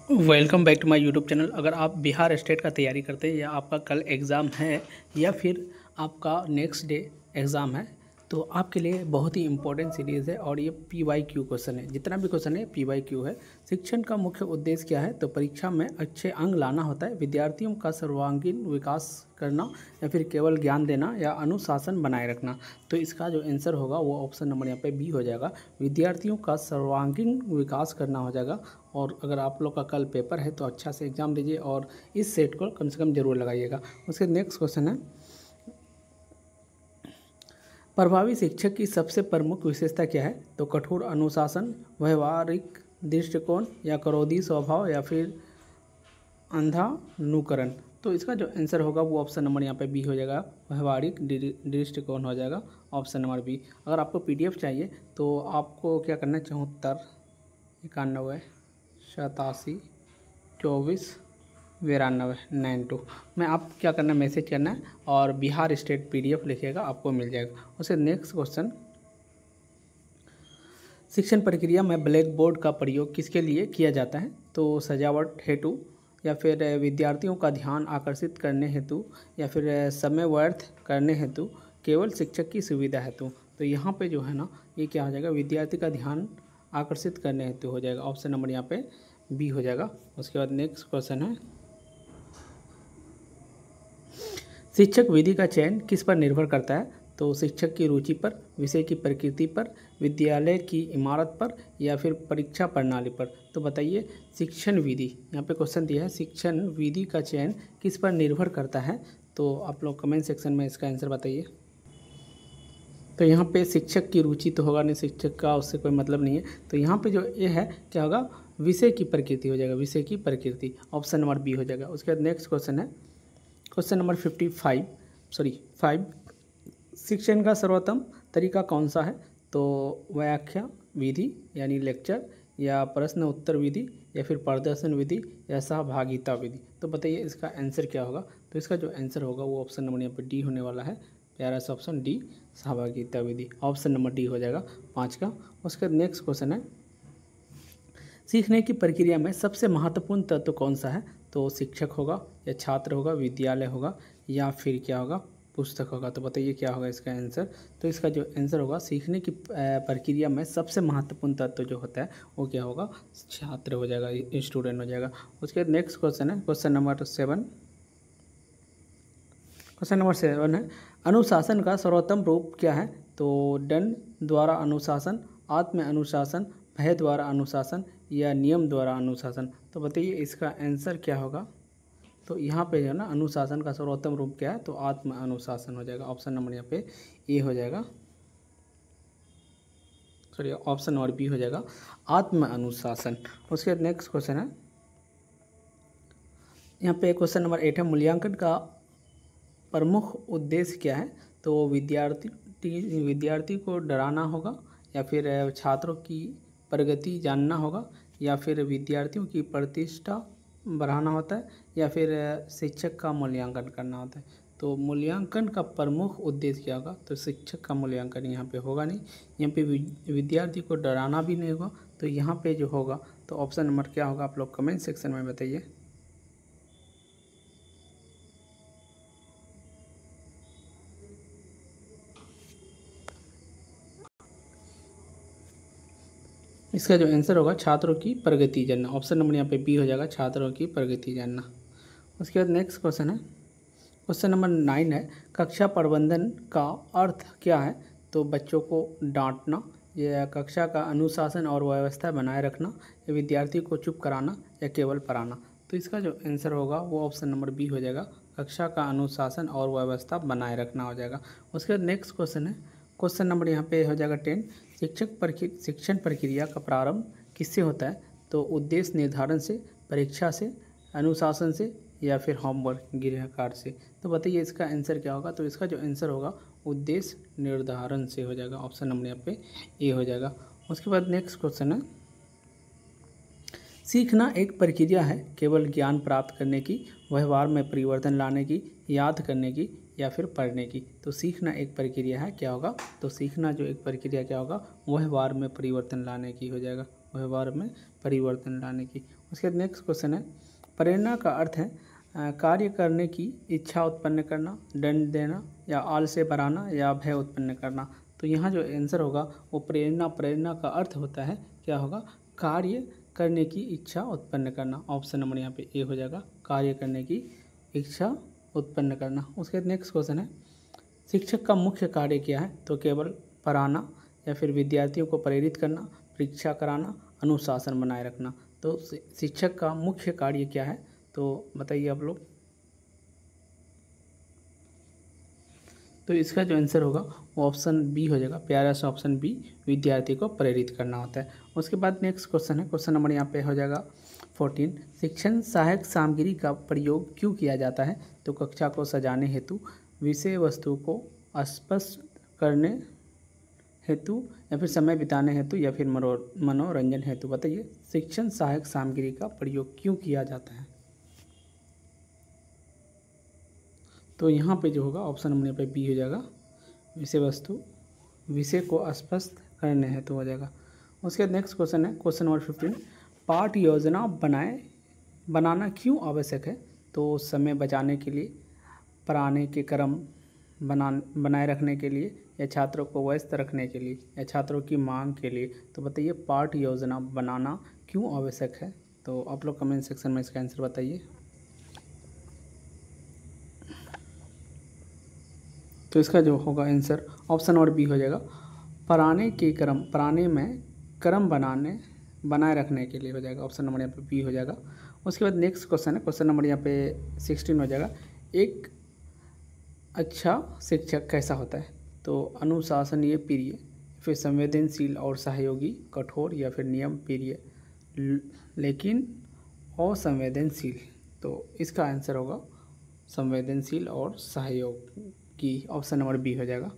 Welcome back to my YouTube channel. अगर आप Bihar state का तैयारी करते हैं या आपका कल एग्ज़ाम है या फिर आपका नेक्स्ट डे एग्ज़ाम है तो आपके लिए बहुत ही इंपॉर्टेंट सीरीज़ है और ये PYQ क्वेश्चन है। जितना भी क्वेश्चन है PYQ है। शिक्षण का मुख्य उद्देश्य क्या है? तो परीक्षा में अच्छे अंक लाना होता है, विद्यार्थियों का सर्वांगीण विकास करना या फिर केवल ज्ञान देना या अनुशासन बनाए रखना। तो इसका जो आंसर होगा वो ऑप्शन नंबर यहाँ पे बी हो जाएगा, विद्यार्थियों का सर्वांगीण विकास करना हो जाएगा। और अगर आप लोग का कल पेपर है तो अच्छा से एग्ज़ाम दीजिए और इस सेट को कम से कम ज़रूर लगाइएगा। उसके नेक्स्ट क्वेश्चन है, प्रभावी शिक्षक की सबसे प्रमुख विशेषता क्या है? तो कठोर अनुशासन, व्यवहारिक दृष्टिकोण या क्रोधी स्वभाव या फिर अंधानुकरण। तो इसका जो आंसर होगा वो ऑप्शन नंबर यहाँ पे बी हो जाएगा, व्यवहारिक दृष्टिकोण हो जाएगा ऑप्शन नंबर बी। अगर आपको PDF चाहिए तो आपको क्या करना है, 74 91 87 24 92 92 में आप क्या करना है, मैसेज करना है और बिहार स्टेट PDF लिखिएगा, आपको मिल जाएगा। उससे नेक्स्ट क्वेश्चन, शिक्षण प्रक्रिया में ब्लैक बोर्ड का प्रयोग किसके लिए किया जाता है? तो सजावट हेतु या फिर विद्यार्थियों का ध्यान आकर्षित करने हेतु या फिर समय व्यर्थ करने हेतु, केवल शिक्षक की सुविधा हेतु। तो यहाँ पे जो है ना, ये क्या हो जाएगा, विद्यार्थी का ध्यान आकर्षित करने हेतु हो जाएगा। ऑप्शन नंबर यहाँ पे बी हो जाएगा। उसके बाद नेक्स्ट क्वेश्चन है, शिक्षक विधि का चयन किस पर निर्भर करता है? तो शिक्षक की रुचि पर, विषय की प्रकृति पर, विद्यालय की इमारत पर या फिर परीक्षा प्रणाली पर। तो बताइए, शिक्षण विधि, यहाँ पे क्वेश्चन दिया है, शिक्षण विधि का चयन किस पर निर्भर करता है? तो आप लोग कमेंट सेक्शन में इसका आंसर बताइए। तो यहाँ पे शिक्षक की रुचि तो होगा नहीं, शिक्षक का उससे कोई मतलब नहीं है। तो यहाँ पे जो ये है क्या होगा, विषय की प्रकृति हो जाएगा, विषय की प्रकृति, ऑप्शन नंबर बी हो जाएगा। उसके बाद नेक्स्ट क्वेश्चन है, क्वेश्चन नंबर 5, शिक्षण का सर्वोत्तम तरीका कौन सा है? तो व्याख्या विधि यानी लेक्चर या प्रश्न उत्तर विधि या फिर प्रदर्शन विधि या सहभागिता विधि। तो बताइए इसका आंसर क्या होगा? तो इसका जो आंसर होगा वो ऑप्शन नंबर यहाँ पे डी होने वाला है, प्यारा सा ऑप्शन डी, सहभागिता विधि, ऑप्शन नंबर डी हो जाएगा 5 का। उसका नेक्स्ट क्वेश्चन है, सीखने की प्रक्रिया में सबसे महत्वपूर्ण तत्व कौन सा है? तो शिक्षक होगा या छात्र होगा, विद्यालय होगा या फिर क्या होगा, पुस्तक होगा। तो बताइए क्या होगा इसका आंसर? तो इसका जो आंसर होगा, सीखने की प्रक्रिया में सबसे महत्वपूर्ण तत्व जो होता है वो क्या होगा, छात्र हो जाएगा, स्टूडेंट हो जाएगा। उसके नेक्स्ट क्वेश्चन है, क्वेश्चन नंबर 7 है, अनुशासन का सर्वोत्तम रूप क्या है? तो दंड द्वारा अनुशासन, आत्म अनुशासन, भय द्वारा अनुशासन या नियम द्वारा अनुशासन। तो बताइए इसका आंसर क्या होगा? तो यहाँ पे जो है ना, अनुशासन का सर्वोत्तम रूप क्या है? तो आत्म अनुशासन हो जाएगा, ऑप्शन नंबर यहाँ पे ए हो जाएगा, सॉरी ऑप्शन नंबर बी हो जाएगा, आत्म अनुशासन। उसके बाद नेक्स्ट क्वेश्चन है, यहाँ पे क्वेश्चन नंबर 8 है, मूल्यांकन का प्रमुख उद्देश्य क्या है? तो विद्यार्थी को डराना होगा या फिर छात्रों की प्रगति जानना होगा या फिर विद्यार्थियों की प्रतिष्ठा बढ़ाना होता है या फिर शिक्षक का मूल्यांकन करना होता है। तो मूल्यांकन का प्रमुख उद्देश्य क्या होगा? तो शिक्षक का मूल्यांकन यहाँ पे होगा नहीं, यहाँ पे विद्यार्थी को डराना भी नहीं होगा। तो यहाँ पे जो होगा तो ऑप्शन नंबर क्या होगा, आप लोग कमेंट सेक्शन में बताइए। इसका जो आंसर होगा, छात्रों की प्रगति जानना, ऑप्शन नंबर यहाँ पे बी हो जाएगा, छात्रों की प्रगति जानना। उसके बाद नेक्स्ट क्वेश्चन है, क्वेश्चन नंबर 9 है, कक्षा प्रबंधन का अर्थ क्या है? तो बच्चों को डांटना या कक्षा का अनुशासन और व्यवस्था बनाए रखना या विद्यार्थी को चुप कराना या केवल पढ़ाना। तो इसका जो आंसर होगा वो ऑप्शन नंबर बी हो जाएगा, कक्षा का अनुशासन और व्यवस्था बनाए रखना हो जाएगा। उसके बाद नेक्स्ट क्वेश्चन है, क्वेश्चन नंबर यहाँ पे हो जाएगा 10, शिक्षण प्रक्रिया का प्रारंभ किससे होता है? तो उद्देश्य निर्धारण से, परीक्षा से, अनुशासन से या फिर होमवर्क गृह कार्य से। तो बताइए इसका आंसर क्या होगा? तो इसका जो आंसर होगा उद्देश्य निर्धारण से हो जाएगा, ऑप्शन नंबर यहाँ पे ए हो जाएगा। उसके बाद नेक्स्ट क्वेश्चन है, सीखना एक प्रक्रिया है केवल ज्ञान प्राप्त करने की, व्यवहार में परिवर्तन लाने की, याद करने की या फिर पढ़ने की। तो सीखना एक प्रक्रिया है, क्या होगा? तो सीखना जो एक प्रक्रिया क्या होगा, व्यवहार में परिवर्तन लाने की हो जाएगा, व्यवहार में परिवर्तन लाने की। उसके बाद नेक्स्ट क्वेश्चन है, प्रेरणा का अर्थ है कार्य करने की इच्छा उत्पन्न करना, दंड देना, या आलस्य बढ़ाना, या भय उत्पन्न करना। तो यहाँ जो आंसर होगा वो प्रेरणा का अर्थ होता है क्या होगा, कार्य करने की इच्छा उत्पन्न करना। ऑप्शन नंबर यहाँ पे ए हो जाएगा, कार्य करने की इच्छा उत्पन्न करना। उसके बाद नेक्स्ट क्वेश्चन है, शिक्षक का मुख्य कार्य क्या है? तो केवल पढ़ाना, या फिर विद्यार्थियों को प्रेरित करना, परीक्षा कराना, अनुशासन बनाए रखना। तो शिक्षक का मुख्य कार्य क्या है? तो बताइए आप लोग। तो इसका जो आंसर होगा वो ऑप्शन बी हो जाएगा, प्यारा सा ऑप्शन बी, विद्यार्थी को प्रेरित करना होता है। उसके बाद नेक्स्ट क्वेश्चन है, क्वेश्चन नंबर यहाँ पे हो जाएगा 14, शिक्षण सहायक सामग्री का प्रयोग क्यों किया जाता है? तो कक्षा को सजाने हेतु, विषय वस्तु को स्पष्ट करने हेतु, या फिर समय बिताने हेतु, या फिर मनोरंजन हेतु। बताइए शिक्षण सहायक सामग्री का प्रयोग क्यों किया जाता है? तो यहाँ पे जो होगा ऑप्शन नंबर पे बी हो जाएगा, विषय वस्तु, विषय को स्पष्ट करने हेतु हो जाएगा। उसके बाद नेक्स्ट क्वेश्चन है, क्वेश्चन नंबर 15, पाठ योजना बनाना क्यों आवश्यक है? तो समय बचाने के लिए, पढ़ाने के क्रम बनाए रखने के लिए, या छात्रों को व्यस्त रखने के लिए, या छात्रों की मांग के लिए। तो बताइए पाठ योजना बनाना क्यों आवश्यक है? तो आप लोग कमेंट सेक्शन में इसका आंसर बताइए। तो इसका जो होगा आंसर ऑप्शन नंबर बी हो जाएगा, पढ़ाने में क्रम बनाए रखने के लिए हो जाएगा। ऑप्शन नंबर यहाँ पे बी हो जाएगा। उसके बाद नेक्स्ट क्वेश्चन है, क्वेश्चन नंबर यहाँ पे 16 हो जाएगा, एक अच्छा शिक्षक कैसा होता है? तो अनुशासनीय प्रिय, फिर संवेदनशील और सहयोगी, कठोर, या फिर नियम प्रिय लेकिन असंवेदनशील। तो इसका आंसर होगा संवेदनशील और सहयोगी, ऑप्शन नंबर बी हो जाएगा।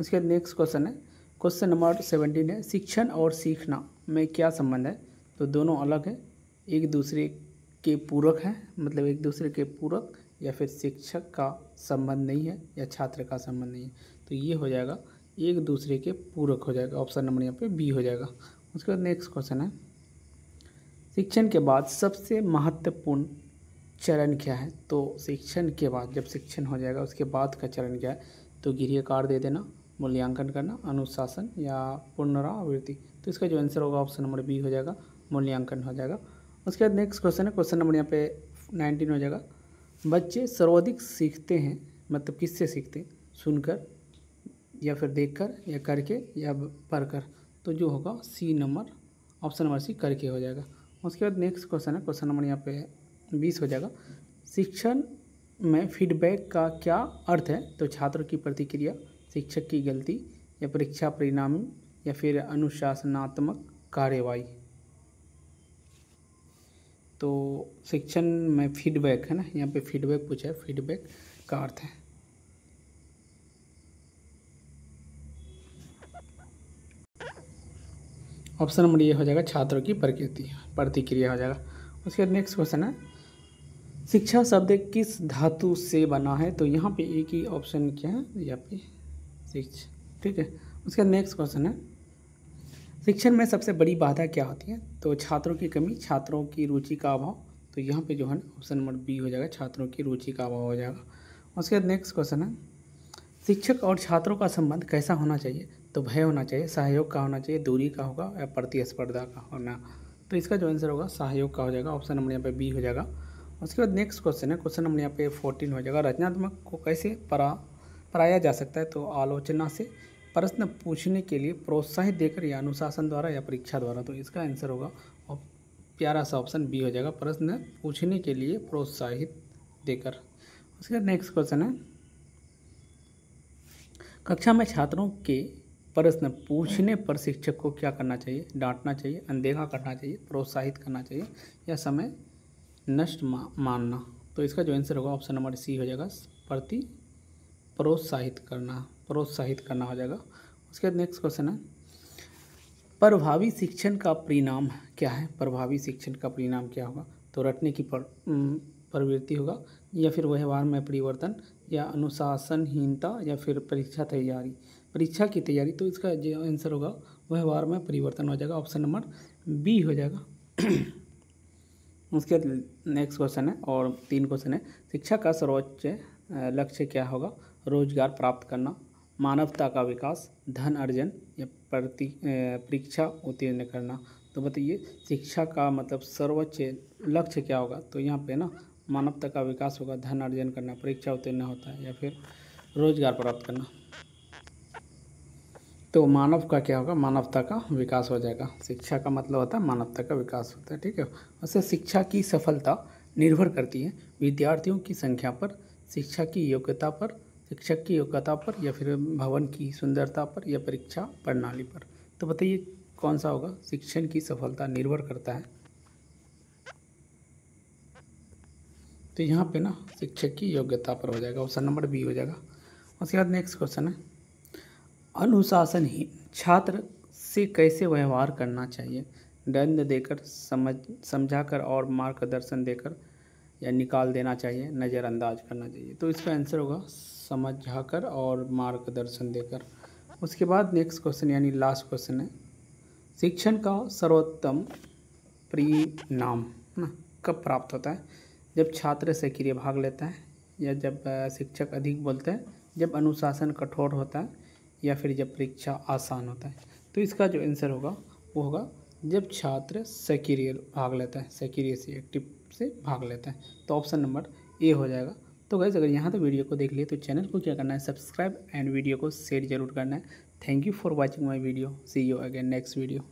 उसके बाद नेक्स्ट क्वेश्चन है, क्वेश्चन नंबर 17 है, शिक्षण और सीखना में क्या संबंध है? तो दोनों अलग है, एक दूसरे के पूरक हैं, मतलब एक दूसरे के पूरक, या फिर शिक्षक का संबंध नहीं है, या छात्र का संबंध नहीं है। तो ये हो जाएगा एक दूसरे के पूरक हो जाएगा, ऑप्शन नंबर यहाँ पे बी हो जाएगा। उसके बाद नेक्स्ट क्वेश्चन है, शिक्षण के बाद सबसे महत्वपूर्ण चरण क्या है? तो शिक्षण के बाद, जब शिक्षण हो जाएगा उसके बाद का चरण क्या है? तो गृह कार्य दे देना, मूल्यांकन करना, अनुशासन, या पुनरावृत्ति। तो इसका जो आंसर होगा ऑप्शन नंबर बी हो जाएगा, मूल्यांकन हो जाएगा। उसके बाद नेक्स्ट क्वेश्चन है, क्वेश्चन नंबर यहाँ पे 19 हो जाएगा, बच्चे सर्वाधिक सीखते हैं, मतलब किससे सीखते हैं? सुनकर, या फिर देखकर, या करके, या पढ़कर। तो जो होगा C number, option number C करके हो जाएगा। उसके बाद नेक्स्ट क्वेश्चन है, क्वेश्चन नंबर यहाँ पे 20 हो जाएगा, शिक्षण में फीडबैक का क्या अर्थ है? तो छात्र की प्रतिक्रिया, शिक्षक की गलती, या परीक्षा परिणाम, या फिर अनुशासनात्मक कार्यवाही। तो शिक्षण में फीडबैक है ना, यहाँ पे फीडबैक पूछा है, फीडबैक का अर्थ है। ऑप्शन नंबर ये हो जाएगा, छात्रों की प्रतिक्रिया हो जाएगा। उसके बाद नेक्स्ट क्वेश्चन है, शिक्षा शब्द किस धातु से बना है? तो यहाँ पे एक ही ऑप्शन क्या है, यहाँ पे शिक्ष, ठीक है। उसके बाद नेक्स्ट क्वेश्चन है, शिक्षण में सबसे बड़ी बाधा क्या होती है? तो छात्रों की कमी, छात्रों की रुचि का अभाव। तो यहाँ पे जो है ऑप्शन नंबर बी हो जाएगा, छात्रों की रुचि का अभाव हो जाएगा। उसके बाद नेक्स्ट क्वेश्चन है, शिक्षक और छात्रों का संबंध कैसा होना चाहिए? तो भय होना चाहिए, सहयोग का होना चाहिए, दूरी का होगा, या प्रतिस्पर्धा का होना। तो इसका जो आंसर होगा सहयोग का हो जाएगा, ऑप्शन नंबर यहाँ पे बी हो जाएगा। उसके बाद नेक्स्ट क्वेश्चन है, क्वेश्चन नंबर यहाँ पे 14 हो जाएगा, रचनात्मक को कैसे पढ़ाया जा सकता है? तो आलोचना से, प्रश्न पूछने के लिए प्रोत्साहित देकर, या अनुशासन द्वारा, या परीक्षा द्वारा। तो इसका आंसर होगा और प्यारा सा ऑप्शन बी हो जाएगा, प्रश्न पूछने के लिए प्रोत्साहित देकर। उसके बाद नेक्स्ट क्वेश्चन है, कक्षा में छात्रों के प्रश्न पूछने पर शिक्षक को क्या करना चाहिए? डांटना चाहिए, अनदेखा करना चाहिए, प्रोत्साहित करना चाहिए, या समय नष्ट मानना। तो इसका जो आंसर होगा ऑप्शन नंबर सी हो जाएगा, प्रोत्साहित करना हो जाएगा। उसके बाद नेक्स्ट क्वेश्चन है, प्रभावी शिक्षण का परिणाम क्या है? प्रभावी शिक्षण का परिणाम क्या होगा? तो रटने की प्रवृत्ति होगा, या फिर व्यवहार में परिवर्तन, या अनुशासनहीनता, या फिर परीक्षा की तैयारी। तो इसका जो आंसर होगा व्यवहार में परिवर्तन हो जाएगा, ऑप्शन नंबर बी हो जाएगा। उसके बाद नेक्स्ट क्वेश्चन है और 3 क्वेश्चन है। शिक्षा का सर्वोच्च लक्ष्य क्या होगा? रोजगार प्राप्त करना, मानवता का विकास, धन अर्जन या परीक्षा उत्तीर्ण करना। तो बताइए शिक्षा का मतलब सर्वोच्च लक्ष्य क्या होगा? तो यहाँ पे ना मानवता का विकास होगा, धन अर्जन करना, परीक्षा उत्तीर्ण होता है या फिर रोजगार प्राप्त करना। तो मानव का क्या होगा? मानवता का विकास हो जाएगा। शिक्षा का मतलब होता है मानवता का विकास होता है, ठीक है। वैसे शिक्षा की सफलता निर्भर करती है विद्यार्थियों की संख्या पर, शिक्षा की योग्यता पर, शिक्षक की योग्यता पर या फिर भवन की सुंदरता पर या परीक्षा प्रणाली पर। तो बताइए कौन सा होगा? शिक्षण की सफलता निर्भर करता है, तो यहाँ पे ना शिक्षक की योग्यता पर हो जाएगा, ऑप्शन नंबर बी हो जाएगा। उसके बाद नेक्स्ट क्वेश्चन है, अनुशासनहीन छात्र से कैसे व्यवहार करना चाहिए? दंड देकर, समझाकर और मार्गदर्शन देकर, या निकाल देना चाहिए, नज़रअंदाज करना चाहिए। तो इसका आंसर होगा समझाकर और मार्गदर्शन देकर। उसके बाद नेक्स्ट क्वेश्चन यानी लास्ट क्वेश्चन है, शिक्षण का सर्वोत्तम परिणाम ना कब प्राप्त होता है? जब छात्र सक्रिय भाग लेता है, या जब शिक्षक अधिक बोलते हैं, जब अनुशासन कठोर होता है, या फिर जब परीक्षा आसान होता है। तो इसका जो आंसर होगा वो होगा जब छात्र सक्रिय भाग लेता है, सक्रिय से एक्टिव से भाग लेता है। तो ऑप्शन नंबर ए हो जाएगा। तो गाइस अगर यहाँ तक वीडियो को देख लिए तो चैनल को क्या करना है? सब्सक्राइब एंड वीडियो को शेयर जरूर करना है। Thank you for watching my video. See you again next video.